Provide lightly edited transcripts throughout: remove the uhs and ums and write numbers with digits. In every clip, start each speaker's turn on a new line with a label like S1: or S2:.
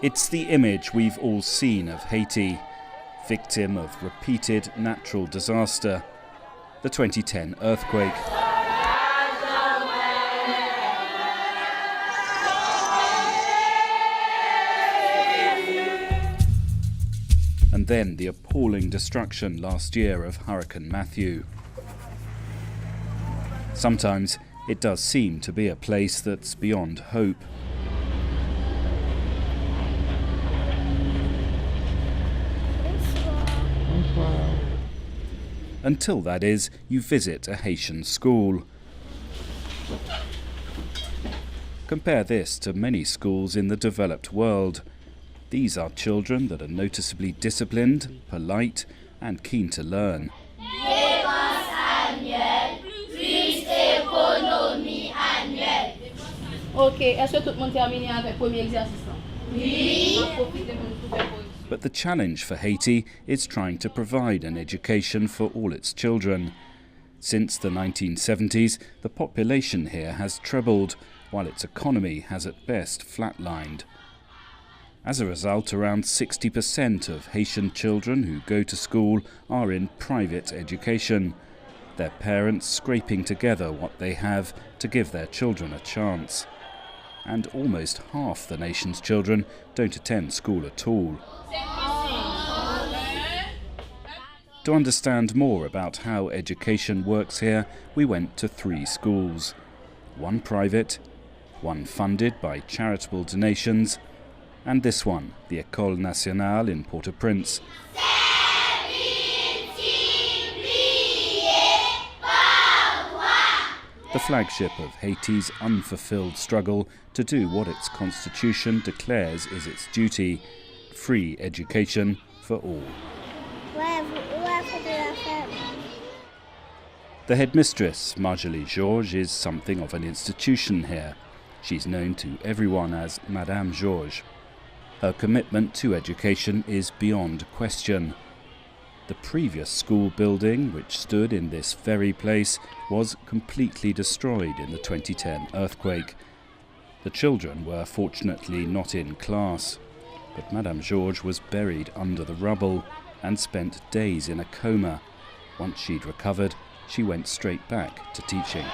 S1: It's the image we've all seen of Haiti, victim of repeated natural disaster, the 2010 earthquake. And then the appalling destruction last year of Hurricane Matthew. Sometimes it does seem to be a place that's beyond hope. Until, that is, you visit a Haitian school. Compare this to many schools in the developed world. These are children that are noticeably disciplined, polite, and keen to learn. But the challenge for Haiti is trying to provide an education for all its children. Since the 1970s, the population here has trebled, while its economy has at best flatlined. As a result, around 60% of Haitian children who go to school are in private education, their parents scraping together what they have to give their children a chance. And almost half the nation's children don't attend school at all. To understand more about how education works here, we went to 3 schools. One private, one funded by charitable donations, and this one, the École Nationale in Port-au-Prince. The flagship of Haiti's unfulfilled struggle to do what its constitution declares is its duty: free education for all. The headmistress, Marjorie Georges, is something of an institution here. She's known to everyone as Madame Georges. Her commitment to education is beyond question. The previous school building, which stood in this very place, was completely destroyed in the 2010 earthquake. The children were fortunately not in class, but Madame Georges was buried under the rubble and spent days in a coma. Once she'd recovered, she went straight back to teaching.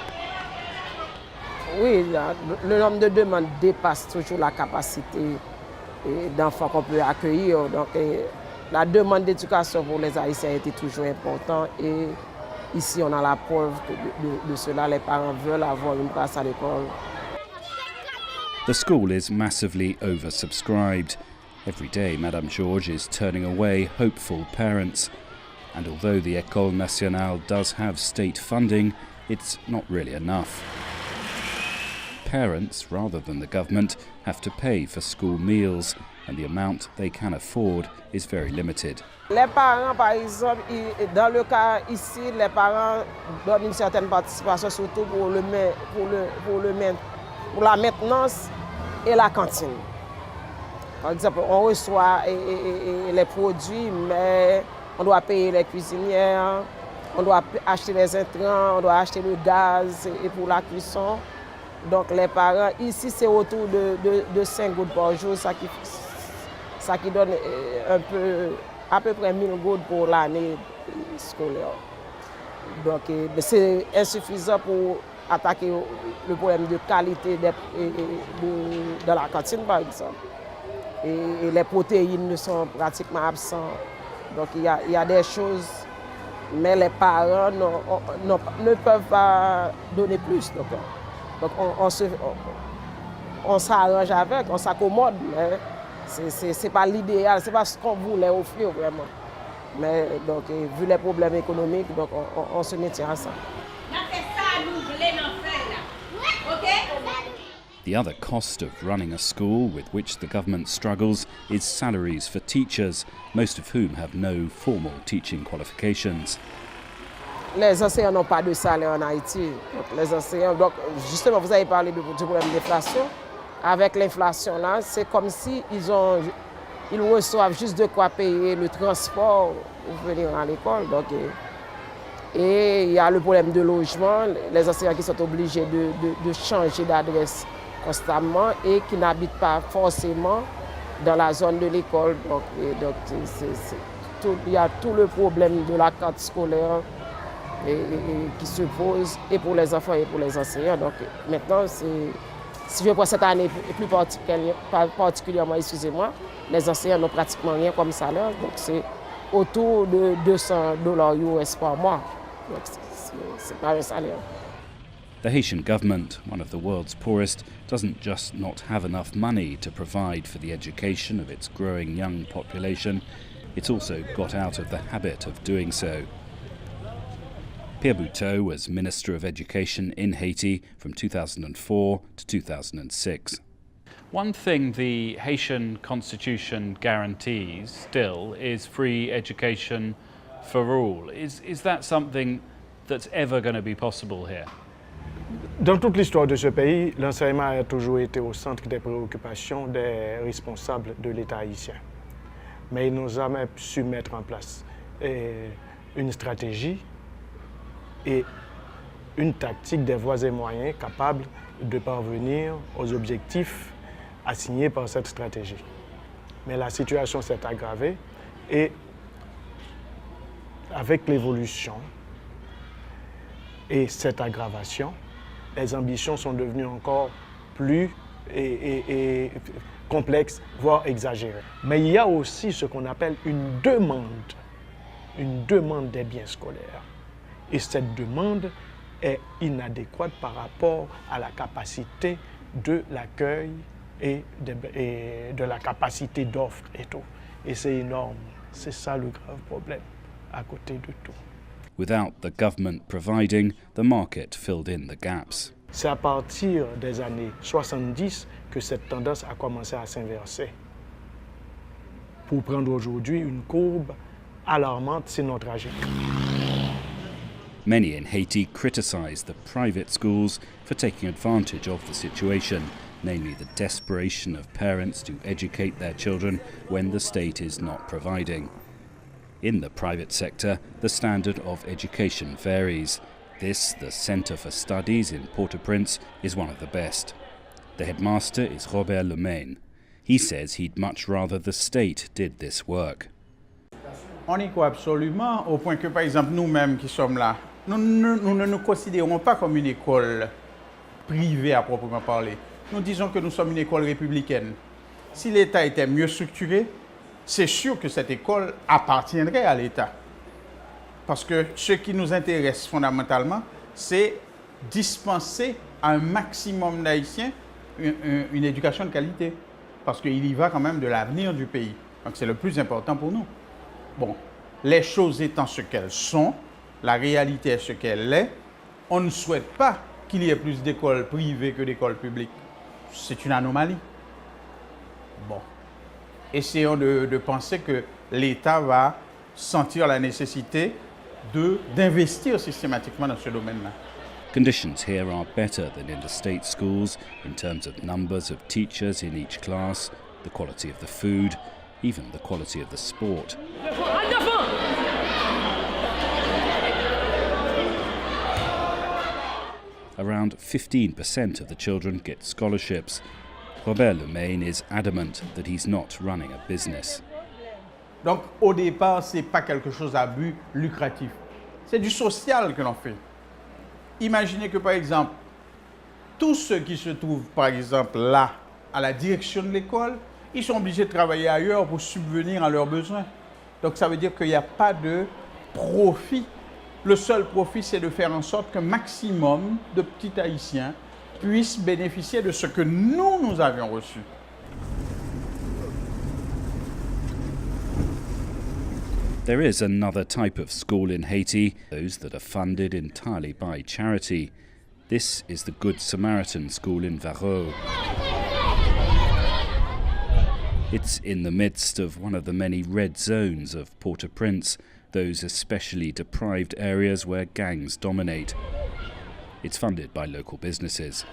S2: Oui, le nombre de demandes dépasse toujours la capacité d'enfants qu'on peut accueillir. Donc, la demande d'éducation pour les Haïtiens était toujours importante et ici on a la preuve de cela. Les parents veulent avoir une place à l'école.
S1: The school is massively oversubscribed. Every day Madame Georges is turning away hopeful parents. And although the École Nationale does have state funding, it's not really enough. Parents, rather than the government, have to pay for school meals, and the amount they can afford is very limited.
S2: Les parents, par exemple, dans le cas ici, les parents donnent une certaine participation, surtout pour la maintenance et la cantine. Par exemple, on reçoit les produits, mais on doit payer les cuisinières, on doit acheter les intrants, on doit acheter le gaz et pour la cuisson. Donc les parents, ici c'est autour de 5 gouttes par jour, ça qui donne à peu près 1000 gouttes pour l'année scolaire. Donc c'est insuffisant pour attaquer le problème de qualité de la cantine par exemple. Et les protéines sont pratiquement absentes. Donc il y a des choses, mais les parents ne peuvent pas donner plus. Donc on s'arrange avec, on s'accommode, mais c'est pas l'idéal, c'est pas ce qu'on voulait offrir vraiment. Mais donc vu les problèmes économiques, donc on se maintient à ça.
S1: The other cost of running a school with which the government struggles is salaries for teachers, most of whom have no formal teaching qualifications.
S2: Les enseignants n'ont pas de salaire en Haïti. Donc, les enseignants, donc, justement, vous avez parlé du problème d'inflation. Avec l'inflation, là, c'est comme si ils reçoivent juste de quoi payer le transport pour venir à l'école. Donc, et il y a le problème de logement, les enseignants qui sont obligés de changer d'adresse constamment et qui n'habitent pas forcément dans la zone de l'école. Donc il y a tout le problème de la carte scolaire qui se pose et pour les enfants et pour les enseignants. Donc maintenant, si je prends cette année plus particulièrement, excusez-moi, les enseignants n'ont pratiquement rien comme salaire. Donc c'est autour de $200 US par mois. Donc c'est pas un salaire.
S1: The Haitian government, one of the world's poorest, doesn't just not have enough money to provide for the education of its growing young population, it's also got out of the habit of doing so. Pierre Bouteau was Minister of Education in Haiti from 2004 to 2006. One thing the Haitian constitution guarantees still is free education for all. Is that something that's ever going to be possible here?
S3: Dans toute l'histoire de ce pays, l'enseignement a toujours été au centre des préoccupations des responsables de l'État haïtien. Mais ils n'ont jamais su mettre en place une stratégie et une tactique des voies et moyens capables de parvenir aux objectifs assignés par cette stratégie. Mais la situation s'est aggravée et avec l'évolution et cette aggravation, les ambitions sont devenues encore plus complexes, voire exagérées. Mais il y a aussi ce qu'on appelle une demande des biens scolaires. Et cette demande est inadéquate par rapport à la capacité de l'accueil et de la capacité d'offre et tout. Et c'est énorme. C'est ça le grave problème à côté de tout.
S1: Without the government providing, the market filled in the gaps.
S3: C'est à partir des années 70 que cette tendance a commencé à s'inverser. Pour prendre aujourd'hui une courbe alarmante, sinon tragique.
S1: Many in Haiti criticize the private schools for taking advantage of the situation, namely the desperation of parents to educate their children when the state is not providing. In the private sector, the standard of education varies. This, the Centre for Studies in Port-au-Prince, is one of the best. The headmaster is Robert Lemaine. He says he'd much rather the state did this work.
S4: On y croit absolument, au point que, par exemple, nous-mêmes qui sommes là, nous ne nous considérons pas comme une école privée à proprement parler. Nous disons que nous sommes une école républicaine. Si l'État était mieux structuré, c'est sûr que cette école appartiendrait à l'État. Parce que ce qui nous intéresse fondamentalement, c'est dispenser à un maximum d'Haïtiens une éducation de qualité. Parce qu'il y va quand même de l'avenir du pays. Donc c'est le plus important pour nous. Bon, les choses étant ce qu'elles sont, la réalité est ce qu'elle est, on ne souhaite pas qu'il y ait plus d'écoles privées que d'écoles publiques. C'est une anomalie. Bon, essayons de penser que l'État va sentir la nécessité d'investir systématiquement dans ce domaine-là.
S1: Conditions here are better than in the state schools in terms of numbers of teachers in each class, the quality of the food, even the quality of the sport. Around 15% of the children get scholarships. Robert Lemaine is adamant that he's not running a business.
S4: Donc, au départ, ce n'est pas quelque chose à but lucratif. C'est du social que l'on fait. Imaginez que, par exemple, tous ceux qui se trouvent, par exemple, là, à la direction de l'école, ils sont obligés de travailler ailleurs pour subvenir à leurs besoins. Donc, ça veut dire qu'il n'y a pas de profit. Le seul profit, c'est de faire en sorte qu'un maximum de petits Haïtiens puissent bénéficier de ce que nous avions reçu.
S1: There is another type of school in Haiti, those that are funded entirely by charity. This is the Good Samaritan School in Varro. It's in the midst of one of the many red zones of Port-au-Prince, those especially deprived areas where gangs dominate. It's funded by local businesses.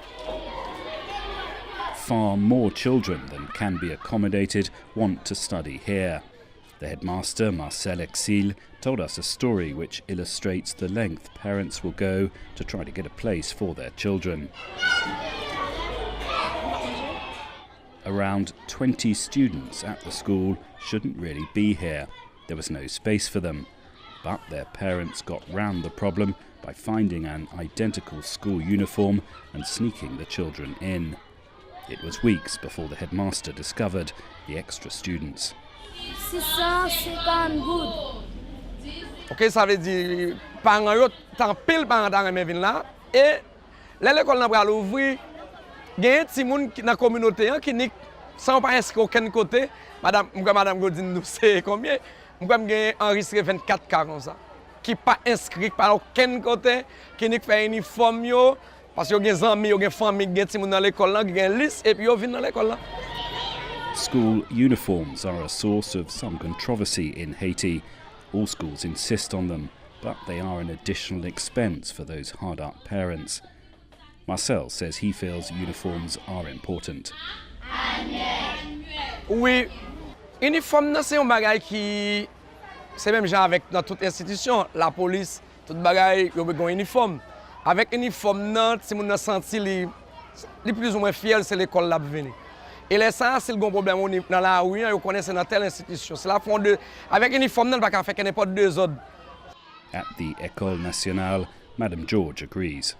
S1: Far more children than can be accommodated want to study here. The headmaster, Marcel Exil, told us a story which illustrates the length parents will go to try to get a place for their children. Around 20 students at the school shouldn't really be here. There was no space for them. But their parents got round the problem by finding an identical school uniform and sneaking the children in. It was weeks before the headmaster discovered the extra students.
S5: 650 good.
S6: Ok, ça veut dire parents yo tant pile parents dans mes vinn là et l'école n'a pas l'ouvrir gagne ti moun dans la communauté qui ni sans pas inscrit aucun côté madame Godin nous c'est combien moi gagne enregistré 24 cas comme ça qui pas inscrit par aucun côté qui ni fait uniforme yo parce que gagne amis yo gagne famille gagne ti moun dans l'école là gagne liste et puis yo vinn dans l'école là.
S1: School uniforms are a source of some controversy in Haiti. All schools insist on them, but they are an additional expense for those hard-up parents. Marcel says he feels uniforms are important.
S6: Oui, uniforme c'est un bagage qui c'est même genre avec dans toute institution, la police, tout bagage yo besoin uniforme. Avec uniforme nan, si moun nan senti li plus ou moins fier c'est l'école là venir. Et les ça c'est le bon problème dans la rue, yo connaissent dans telle institution. C'est la fond de avec uniforme nan pas faire n'importe deux autres.
S1: At the École nationale, Madame George agrees.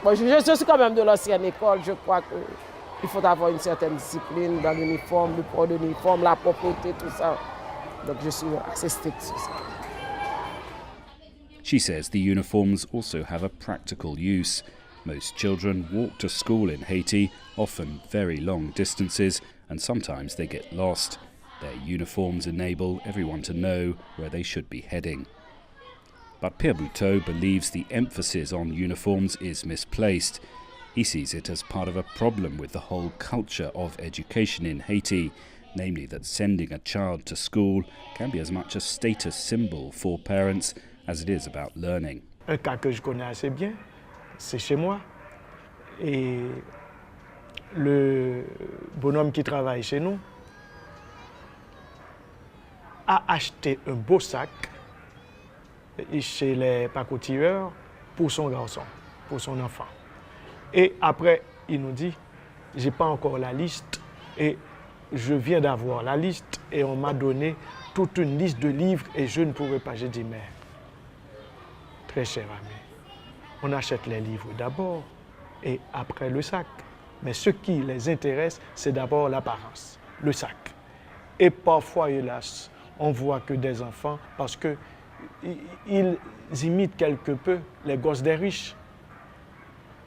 S2: Bon, je suis quand même de l'ancienne école, je crois qu'il faut avoir une certaine discipline dans l'uniforme, le port de l'uniforme, la propreté, tout ça. Donc je suis assez strict sur ça.
S1: She says the uniforms also have a practical use. Most children walk to school in Haiti, often very long distances, and sometimes they get lost. Their uniforms enable everyone to know where they should be heading. But Pierre Bouteau believes the emphasis on uniforms is misplaced. He sees it as part of a problem with the whole culture of education in Haiti, namely that sending a child to school can be as much a status symbol for parents as it is about learning.
S3: Un cas que je connais assez bien, c'est chez moi. Et le bonhomme qui travaille chez nous a acheté un beau sac chez les pacotilleurs pour son garçon, pour son enfant. Et après, il nous dit, j'ai pas encore la liste et je viens d'avoir la liste et on m'a donné toute une liste de livres et je ne pourrais pas. J'ai dit, mais très cher ami, on achète les livres d'abord et après le sac. Mais ce qui les intéresse, c'est d'abord l'apparence, le sac. Et parfois, hélas, on voit que des enfants, parce qu'ils imitent quelque peu les gosses des riches.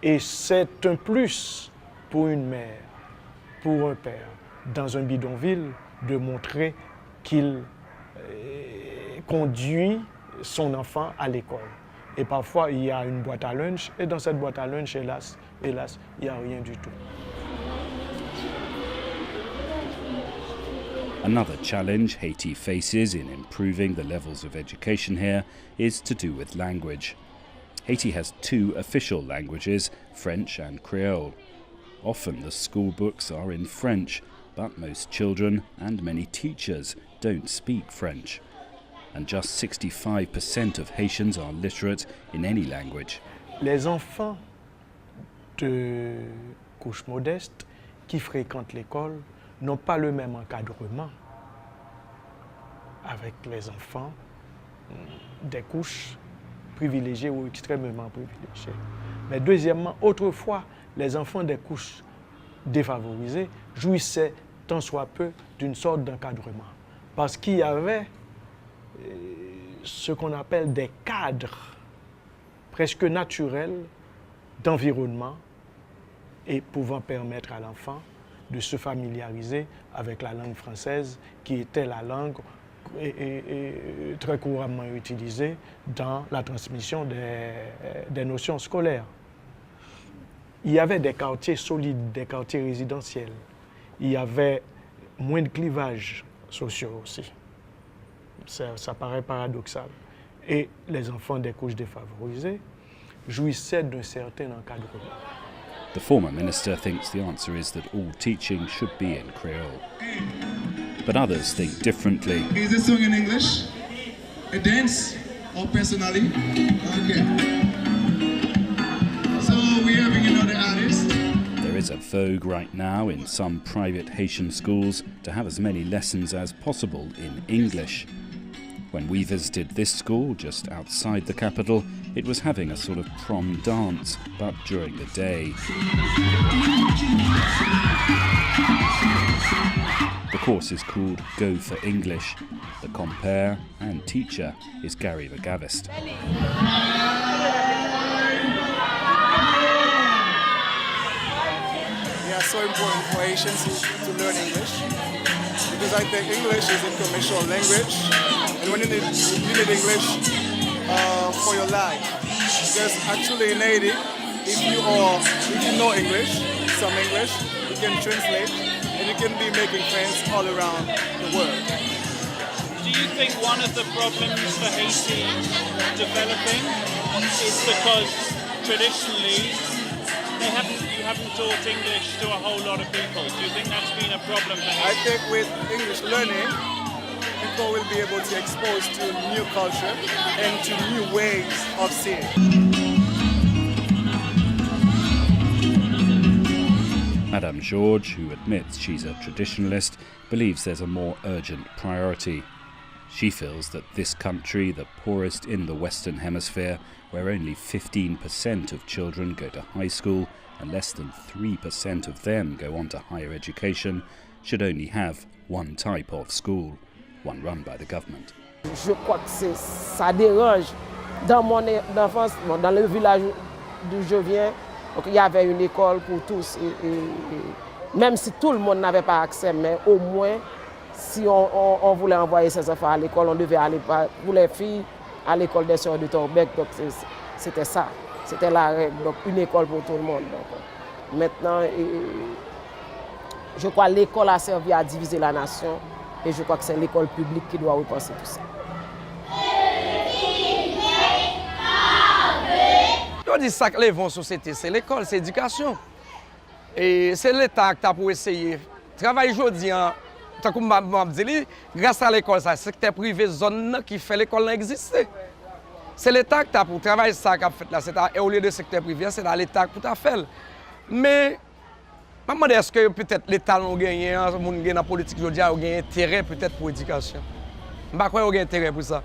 S3: Et c'est un plus pour une mère, pour un père, dans un bidonville, de montrer qu'il conduit son enfant à l'école. Et parfois, il y a une boîte à lunch, et dans cette boîte à lunch, hélas, il n'y a rien du tout.
S1: Another challenge Haiti faces in improving the levels of education here is to do with language. Haiti has two official languages, French and Creole. Often the school books are in French, but most children and many teachers don't speak French. And just 65% of Haitians are literate in any language.
S3: Les enfants de couche modeste qui fréquentent l'école n'ont pas le même encadrement avec les enfants des couches privilégiées ou extrêmement privilégiées. Mais deuxièmement, autrefois, les enfants des couches défavorisées jouissaient tant soit peu d'une sorte d'encadrement. Parce qu'il y avait ce qu'on appelle des cadres presque naturels d'environnement et pouvant permettre à l'enfant de se familiariser avec la langue française qui était la langue très couramment utilisée dans la transmission des notions scolaires. Il y avait des quartiers solides, des quartiers résidentiels. Il y avait moins de clivages sociaux aussi. Ça paraît paradoxal. Et les enfants des couches défavorisées jouissaient d'un certain encadrement.
S1: The former minister thinks the answer is that all teaching should be in Creole. But others think differently.
S7: Is this song in English? A dance? Or personally? Okay. So we're having another artist.
S1: There is is a vogue right now in some private Haitian schools to have as many lessons as possible in English. When we visited this school just outside the capital, it was having a sort of prom dance, but during the day. The course is called Go for English. The compere and teacher is Gary McGavist.
S8: Yeah, so important for Haitians to learn English, because I think English is a commercial language, and when you need English for your life. Because actually in Haiti, if you know English, some English, you can translate, and you can be making friends all around the world.
S9: Do you think one of the problems for Haiti developing is because traditionally you haven't taught English to a whole lot of people? Do you think that's been a problem for Haiti?
S8: I think with English learning, people will be able to be exposed to new culture and to new ways of seeing.
S1: Madame George, who admits she's a traditionalist, believes there's a more urgent priority. She feels that this country, the poorest in the Western Hemisphere, where only 15% of children go to high school and less than 3% of them go on to higher education, should only have one type of school, one run by the government.
S2: Je crois que ça dérange. Dans mon enfance, dans le village d'où je viens, donc, il y avait une école pour tous. Et même si tout le monde n'avait pas accès, mais au moins, si on voulait envoyer ses enfants à l'école, on devait aller pour les filles à l'école des sœurs de Torbec. Donc c'était ça, c'était la règle. Donc une école pour tout le monde. Donc, maintenant, je crois que l'école a servi à diviser la nation et je crois que c'est l'école publique qui doit repenser tout ça.
S6: Je dis ça que les vont société, c'est l'école, c'est l'éducation. Et c'est l'État qui a pour essayer. Travail aujourd'hui, grâce à l'école, c'est le secteur privé, zone qui fait l'école exister. C'est l'État qui a pour travailler ça qu'a fait là. Et au lieu de secteur privé, c'est l'État qui a fait. Mais je me demande est-ce que peut-être l'État a gagné, dans la politique aujourd'hui, a gagné intérêt peut-être pour l'éducation. Je ne sais pas si on a intérêt pour ça.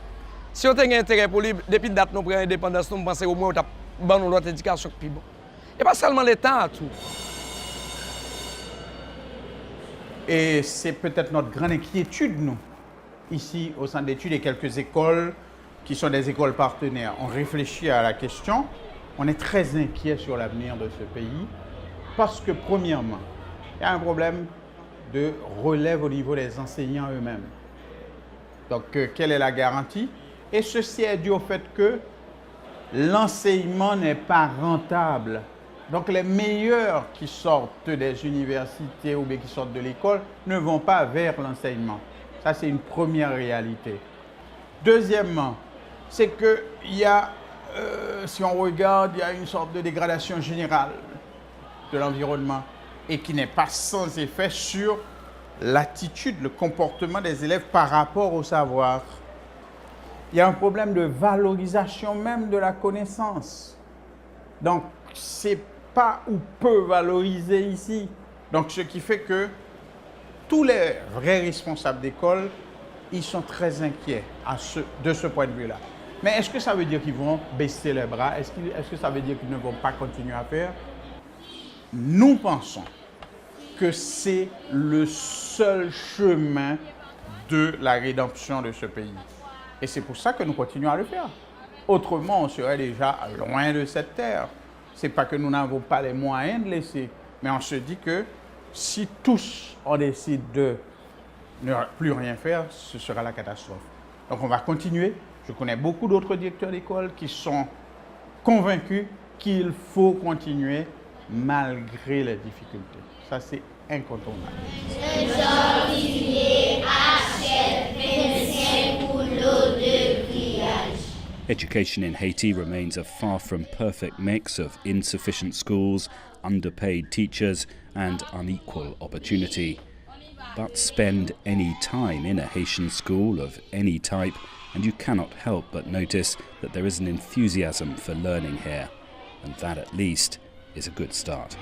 S6: Si on a intérêt pour lui, depuis la date de notre indépendance, nous pensons au moins que notre éducation plus bon. Et pas seulement l'État, tout.
S4: Et c'est peut-être notre grande inquiétude, nous, ici au centre d'études et quelques écoles qui sont des écoles partenaires. On réfléchit à la question, on est très inquiet sur l'avenir de ce pays parce que, premièrement, il y a un problème de relève au niveau des enseignants eux-mêmes. Donc, quelle est la garantie? Et ceci est dû au fait que l'enseignement n'est pas rentable. Donc les meilleurs qui sortent des universités ou bien qui sortent de l'école ne vont pas vers l'enseignement. Ça, c'est une première réalité. Deuxièmement, c'est qu'il y a, si on regarde, il y a une sorte de dégradation générale de l'environnement et qui n'est pas sans effet sur l'attitude, le comportement des élèves par rapport au savoir. Il y a un problème de valorisation même de la connaissance. Donc, c'est pas ou peu valorisé ici. Donc, ce qui fait que tous les vrais responsables d'école, ils sont très inquiets de ce point de vue-là. Mais est-ce que ça veut dire qu'ils vont baisser les bras? Est-ce que ça veut dire qu'ils ne vont pas continuer à faire? Nous pensons que c'est le seul chemin de la rédemption de ce pays. Et c'est pour ça que nous continuons à le faire. Autrement, on serait déjà loin de cette terre. Ce n'est pas que nous n'avons pas les moyens de laisser, mais on se dit que si tous on décide de ne plus rien faire, ce sera la catastrophe. Donc on va continuer. Je connais beaucoup d'autres directeurs d'école qui sont convaincus qu'il faut continuer malgré les difficultés. Ça, c'est incontournable.
S1: Education in Haiti remains a far from perfect mix of insufficient schools, underpaid teachers, and unequal opportunity. But spend any time in a Haitian school of any type, and you cannot help but notice that there is an enthusiasm for learning here, and that at least is a good start.